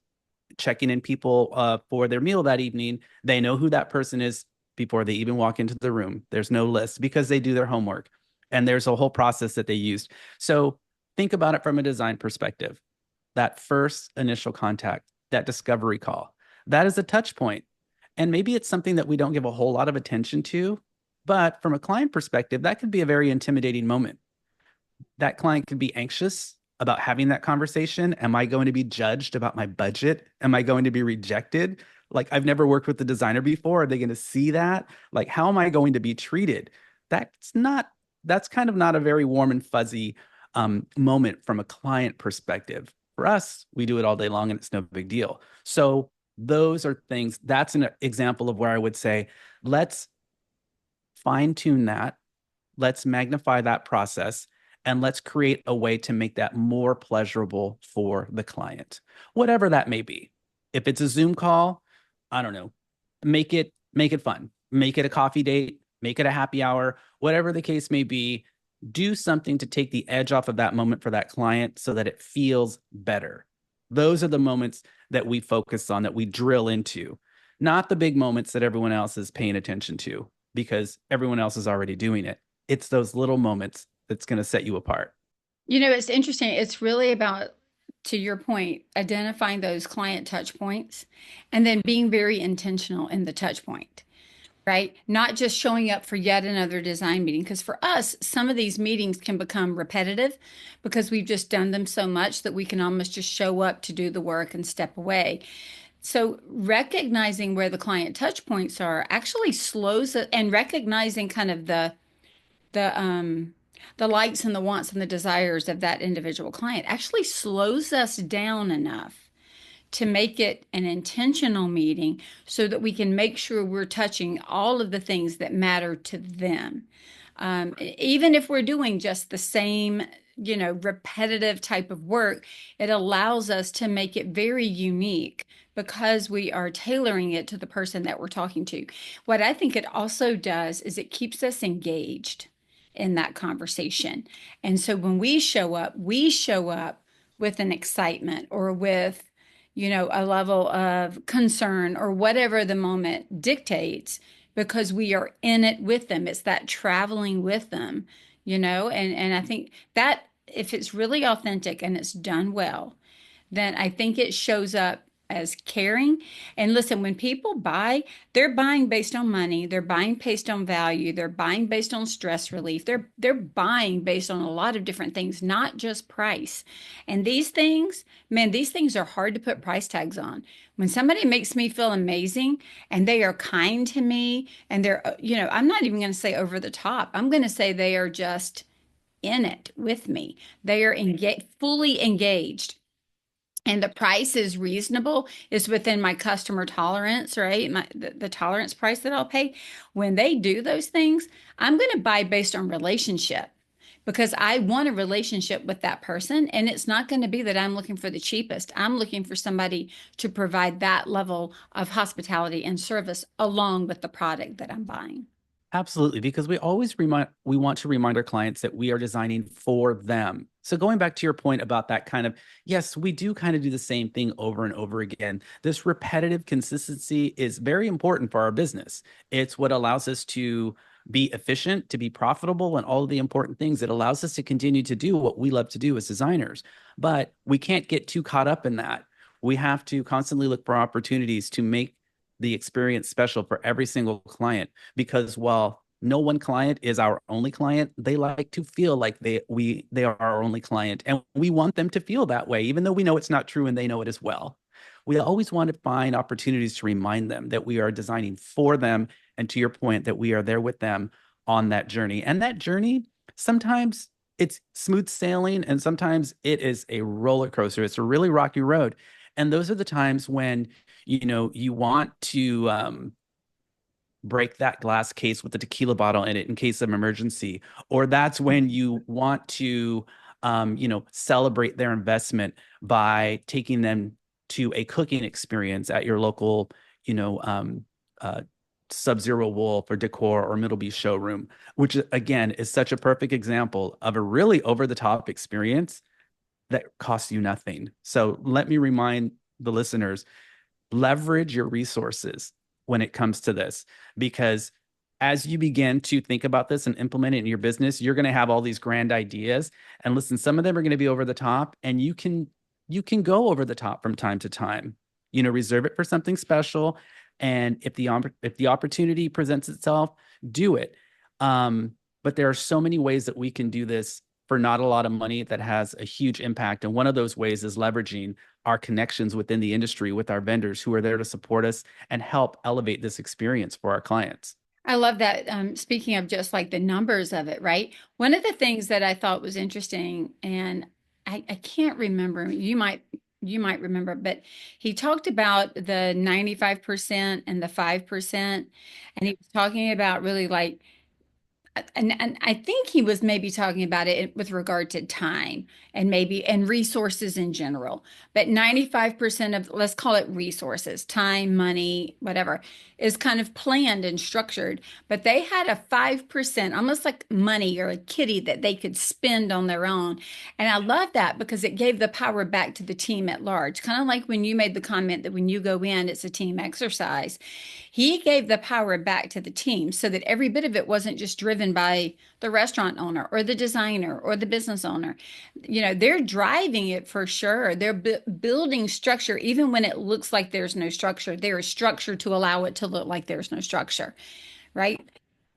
checking in people for their meal that evening, they know who that person is before they even walk into the room. There's no list because they do their homework. And there's a whole process that they used. So think about it from a design perspective. That first initial contact, that discovery call, that is a touch point. And maybe it's something that we don't give a whole lot of attention to, but from a client perspective, that could be a very intimidating moment. That client could be anxious about having that conversation. Am I going to be judged about my budget? Am I going to be rejected? Like, I've never worked with the designer before. Are they going to see that? Like, how am I going to be treated? That's kind of not a very warm and fuzzy moment from a client perspective. For us, we do it all day long and it's no big deal. So those are things, that's an example of where I would say, let's fine tune that. Let's magnify that process and let's create a way to make that more pleasurable for the client, whatever that may be. If it's a Zoom call, I don't know, make it fun, make it a coffee date, make it a happy hour, whatever the case may be. Do something to take the edge off of that moment for that client so that it feels better. Those are the moments that we focus on, that we drill into, not the big moments that everyone else is paying attention to because everyone else is already doing it. It's those little moments that's going to set you apart. It's interesting. It's really about, to your point, identifying those client touch points and then being very intentional in the touch point, right? Not just showing up for yet another design meeting. Because for us, some of these meetings can become repetitive because we've just done them so much that we can almost just show up to do the work and step away. So recognizing where the client touch points are actually slows it, and recognizing kind of the the likes and the wants and the desires of that individual client actually slows us down enough to make it an intentional meeting so that we can make sure we're touching all of the things that matter to them. Even if we're doing just the same, repetitive type of work, it allows us to make it very unique because we are tailoring it to the person that we're talking to. What I think it also does is it keeps us engaged in that conversation. And so when we show up with an excitement or with, a level of concern or whatever the moment dictates, because we are in it with them. It's that traveling with them, and I think that if it's really authentic and it's done well, then I think it shows up as caring. And listen, when people buy, they're buying based on money, they're buying based on value, they're buying based on stress relief. They're buying based on a lot of different things, not just price. And these things, man, these things are hard to put price tags on. When somebody makes me feel amazing and they are kind to me and they're, I'm not even going to say over the top. I'm going to say they are just in it with me. They are fully engaged, and the price is reasonable, is within my customer tolerance, right? The tolerance price that I'll pay. When they do those things, I'm going to buy based on relationship because I want a relationship with that person. And it's not going to be that I'm looking for the cheapest. I'm looking for somebody to provide that level of hospitality and service along with the product that I'm buying. Absolutely, because we want to remind our clients that we are designing for them. So going back to your point about that kind of, yes, we do kind of do the same thing over and over again. This repetitive consistency is very important for our business. It's what allows us to be efficient, to be profitable, and all of the important things. It allows us to continue to do what we love to do as designers. But we can't get too caught up in that. We have to constantly look for opportunities to make the experience special for every single client, because while no one client is our only client, they like to feel like they are our only client, and we want them to feel that way, even though we know it's not true and they know it as well. We always want to find opportunities to remind them that we are designing for them, and to your point, that we are there with them on that journey. And that journey, sometimes it's smooth sailing, and sometimes it is a roller coaster. It's a really rocky road. And those are the times when you want to break that glass case with the tequila bottle in it in case of emergency, or that's when you want to celebrate their investment by taking them to a cooking experience at your local you know uh, Sub-Zero Wolf or Decor or Middleby showroom, which again is such a perfect example of a really over the top experience that costs you nothing. So let me remind the listeners, leverage your resources when it comes to this, because as you begin to think about this and implement it in your business, you're going to have all these grand ideas. And listen, some of them are going to be over the top, and you can go over the top from time to time. Reserve it for something special, and if the opportunity presents itself, do it. But there are so many ways that we can do this for not a lot of money that has a huge impact. And one of those ways is leveraging our connections within the industry with our vendors who are there to support us and help elevate this experience for our clients. I love that. Speaking of just like the numbers of it, right? One of the things that I thought was interesting, and I can't remember, you might remember, but he talked about the 95% and the 5%, and he was talking about really like and I think he was maybe talking about it with regard to time and maybe and resources in general. But 95% of, let's call it resources, time, money, whatever, is kind of planned and structured. But they had a 5%, almost like money or a kitty that they could spend on their own. And I love that because it gave the power back to the team at large. Kind of like when you made the comment that when you go in, it's a team exercise. He gave the power back to the team so that every bit of it wasn't just driven by the restaurant owner or the designer or the business owner. They're driving it for sure. They're building structure, even when it looks like there's no structure. There is structure to allow it to look like there's no structure, right?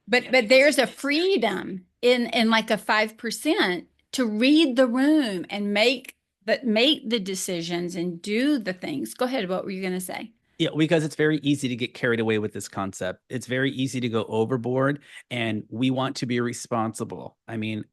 But there's a freedom in like a 5% to read the room and make the decisions and do the things. Go ahead. What were you going to say? Yeah, because it's very easy to get carried away with this concept. It's very easy to go overboard, and we want to be responsible. I mean,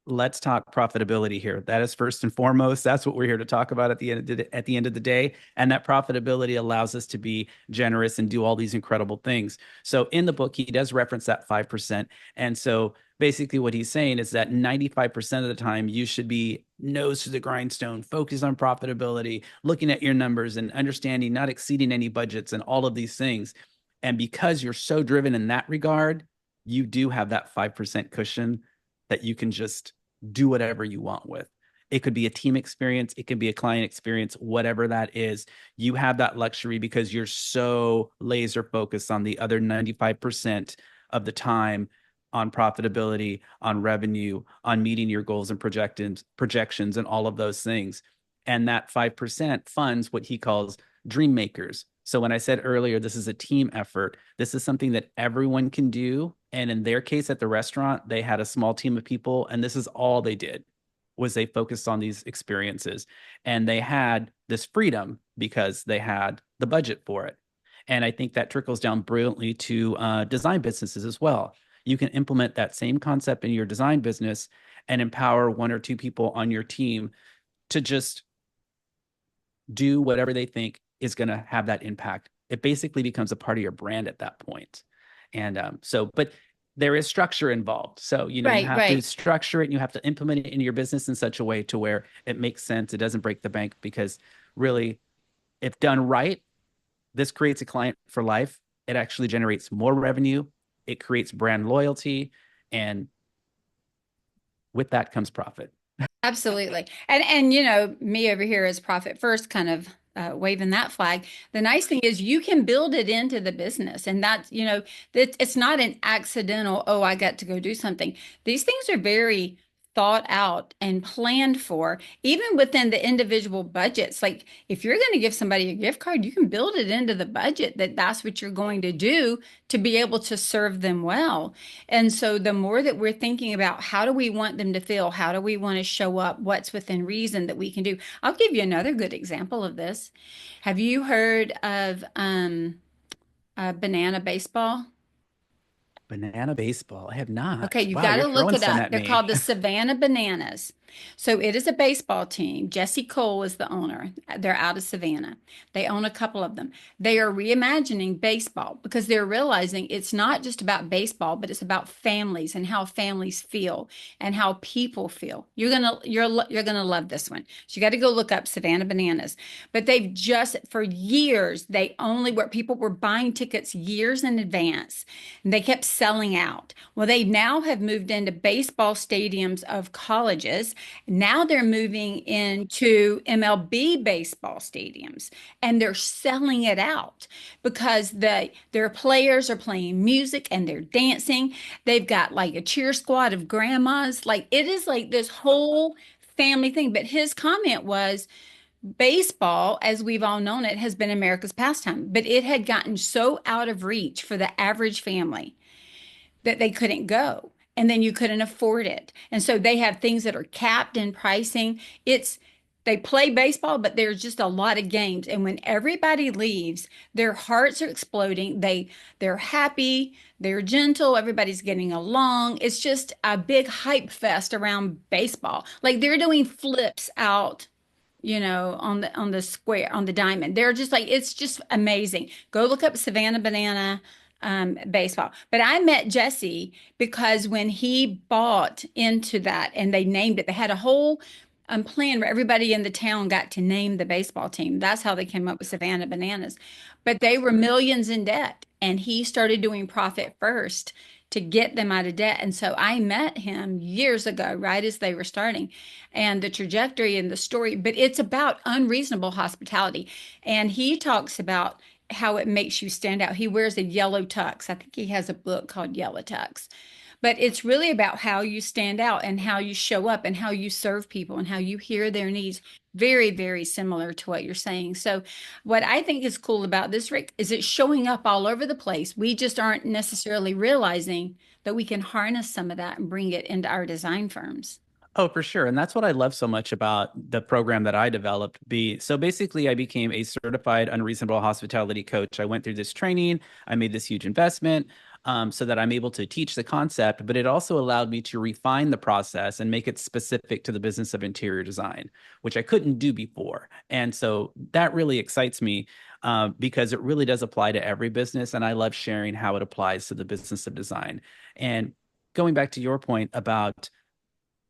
let's talk profitability here. That is first and foremost. That's what we're here to talk about at the end of the day. And that profitability allows us to be generous and do all these incredible things. So in the book, he does reference that 5%. And so basically what he's saying is that 95% of the time you should be nose to the grindstone, focused on profitability, looking at your numbers and understanding, not exceeding any budgets and all of these things. And because you're so driven in that regard, you do have that 5% cushion that you can just do whatever you want with. It could be a team experience, it could be a client experience, whatever that is. You have that luxury because you're so laser focused on the other 95% of the time, on profitability, on revenue, on meeting your goals and projections and all of those things. And that 5% funds what he calls dream makers. So when I said earlier, this is a team effort, this is something that everyone can do. And in their case at the restaurant, they had a small team of people, and this is all they did was they focused on these experiences. And they had this freedom because they had the budget for it. And I think that trickles down brilliantly to design businesses as well. You can implement that same concept in your design business and empower one or two people on your team to just do whatever they think is going to have that impact. It basically becomes a part of your brand at that point. And but there is structure involved. So, you Right, have to right. structure it and you have to implement it in your business in such a way to where it makes sense. It doesn't break the bank, because really, if done right, this creates a client for life. It actually generates more revenue. it creates brand loyalty, and with that comes profit. Absolutely. And you know, me over here as profit first kind of waving that flag. The nice thing is you can build it into the business, and that's, you know, that it's not an accidental, oh, I got to go do something. These things are very thought out and planned for, even within the individual budgets. Like if you're going to give somebody a gift card, you can build it into the budget that that's what you're going to do to be able to serve them well. And so the more that we're thinking about how do we want them to feel, how do we want to show up, what's within reason that we can do. I'll give you another good example of this. Have you heard of banana baseball? Banana baseball. I have Okay, not. you've Wow, got you're to look throwing it some up. at They're me. called the Savannah Bananas. So it is a baseball team. Jesse Cole is the owner. They're out of Savannah. They own a couple of them. They are reimagining baseball because they're realizing it's not just about baseball, but it's about families and how families feel and how people feel. You're gonna love this one. So you got to go look up Savannah Bananas. But they've just for years they only where people were buying tickets years in advance and they kept selling out. Well, they now have moved into baseball stadiums of colleges. Now they're moving into MLB baseball stadiums and they're selling it out because their players are playing music and they're dancing. They've got like a cheer squad of grandmas. Like it is like this whole family thing. But his comment was baseball, as we've all known it, has been America's pastime, but it had gotten so out of reach for the average family that they couldn't go. And then you couldn't afford it. And so they have things that are capped in pricing. It's they play baseball, but there's just a lot of games. And when everybody leaves, their hearts are exploding. They're happy, they're gentle, everybody's getting along. It's just a big hype fest around baseball. Like they're doing flips out, you know, on the square, on the diamond. They're just like, it's just amazing. Go look up Savannah Banana baseball. But I met Jesse because when he bought into that and they named it, they had a whole plan where everybody in the town got to name the baseball team. That's how they came up with Savannah Bananas. But they were millions in debt, and he started doing profit first to get them out of debt. And so I met him years ago, right as they were starting, and the trajectory and the story, but it's about unreasonable hospitality. And he talks about how it makes you stand out. He wears a yellow tux. I think he has a book called Yellow Tux. But it's really about how you stand out and how you show up and how you serve people and how you hear their needs. Very, very similar to what you're saying. So, what I think is cool about this, Rick, is it's showing up all over the place. We just aren't necessarily realizing that we can harness some of that and bring it into our design firms. Oh, for sure. And that's what I love so much about the program that I developed. So basically, I became a certified unreasonable hospitality coach. I went through this training, I made this huge investment so that I'm able to teach the concept, but it also allowed me to refine the process and make it specific to the business of interior design, which I couldn't do before. And so that really excites me because it really does apply to every business. And I love sharing how it applies to the business of design. And going back to your point about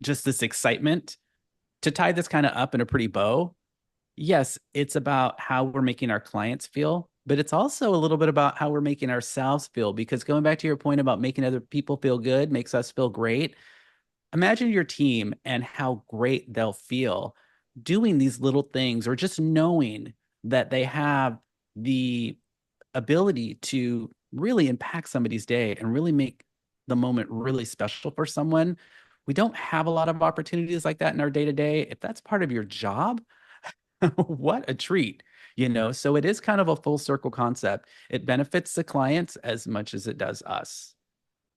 just this excitement to tie this kind of up in a pretty bow. Yes, it's about how we're making our clients feel, but it's also a little bit about how we're making ourselves feel. Because going back to your point about making other people feel good makes us feel great. Imagine your team and how great they'll feel doing these little things or just knowing that they have the ability to really impact somebody's day and really make the moment really special for someone. We don't have a lot of opportunities like that in our day to day. If that's part of your job, what a treat, you know? So it is kind of a full circle concept. It benefits the clients as much as it does us.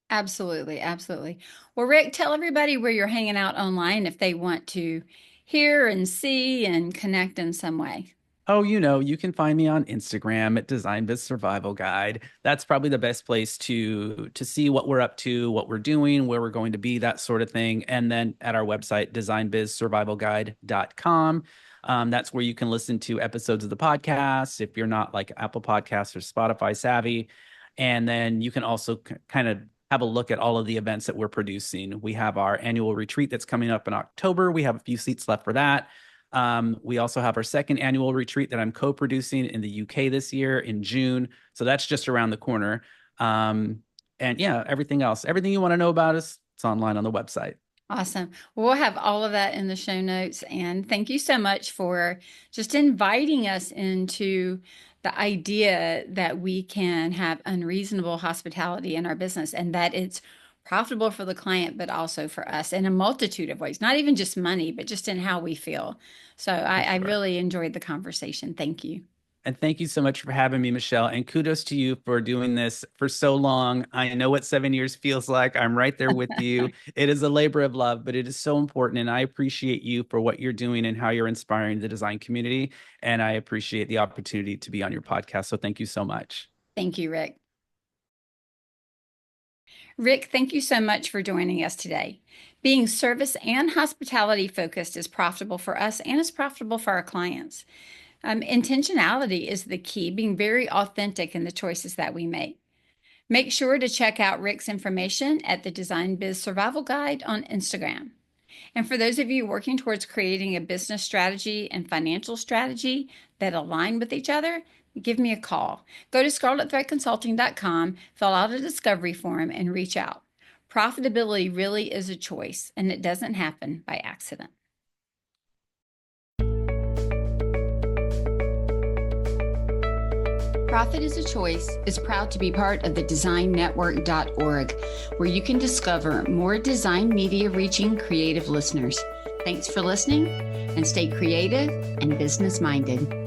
Absolutely, absolutely. Well, Rick, tell everybody where you're hanging out online if they want to hear and see and connect in some way. Oh, you can find me on Instagram at Design Biz Survival Guide. That's probably the best place to see what we're up to, what we're doing, where we're going to be, that sort of thing. And then at our website, designbizsurvivalguide.com. That's where you can listen to episodes of the podcast if you're not like Apple Podcasts or Spotify savvy. And then you can also kind of have a look at all of the events that we're producing. We have our annual retreat that's coming up in October. We have a few seats left for that. We also have our second annual retreat that I'm co-producing in the UK this year in June. So that's just around the corner. And yeah, everything else, everything you want to know about us, it's online on the website. Awesome. We'll have all of that in the show notes. And thank you so much for just inviting us into the idea that we can have unreasonable hospitality in our business and that it's profitable for the client, but also for us in a multitude of ways, not even just money, but just in how we feel. So I Sure. really enjoyed the conversation. Thank you. And thank you so much for having me, Michelle. And kudos to you for doing this for so long. I know what 7 years feels like. I'm right there with you. It is a labor of love, but it is so important. And I appreciate you for what you're doing and how you're inspiring the design community. And I appreciate the opportunity to be on your podcast. So thank you so much. Thank you, Rick. Rick, thank you so much for joining us today. Being service and hospitality focused is profitable for us and is profitable for our clients. Intentionality is the key, being very authentic in the choices that we make. Make sure to check out Rick's information at the Design Biz Survival Guide on Instagram. And for those of you working towards creating a business strategy and financial strategy that align with each other, give me a call. Go to scarletthreadconsulting.com, fill out a discovery form, and reach out. Profitability really is a choice, and it doesn't happen by accident. Profit is a Choice is proud to be part of the designnetwork.org, where you can discover more design media reaching creative listeners. Thanks for listening, and stay creative and business minded.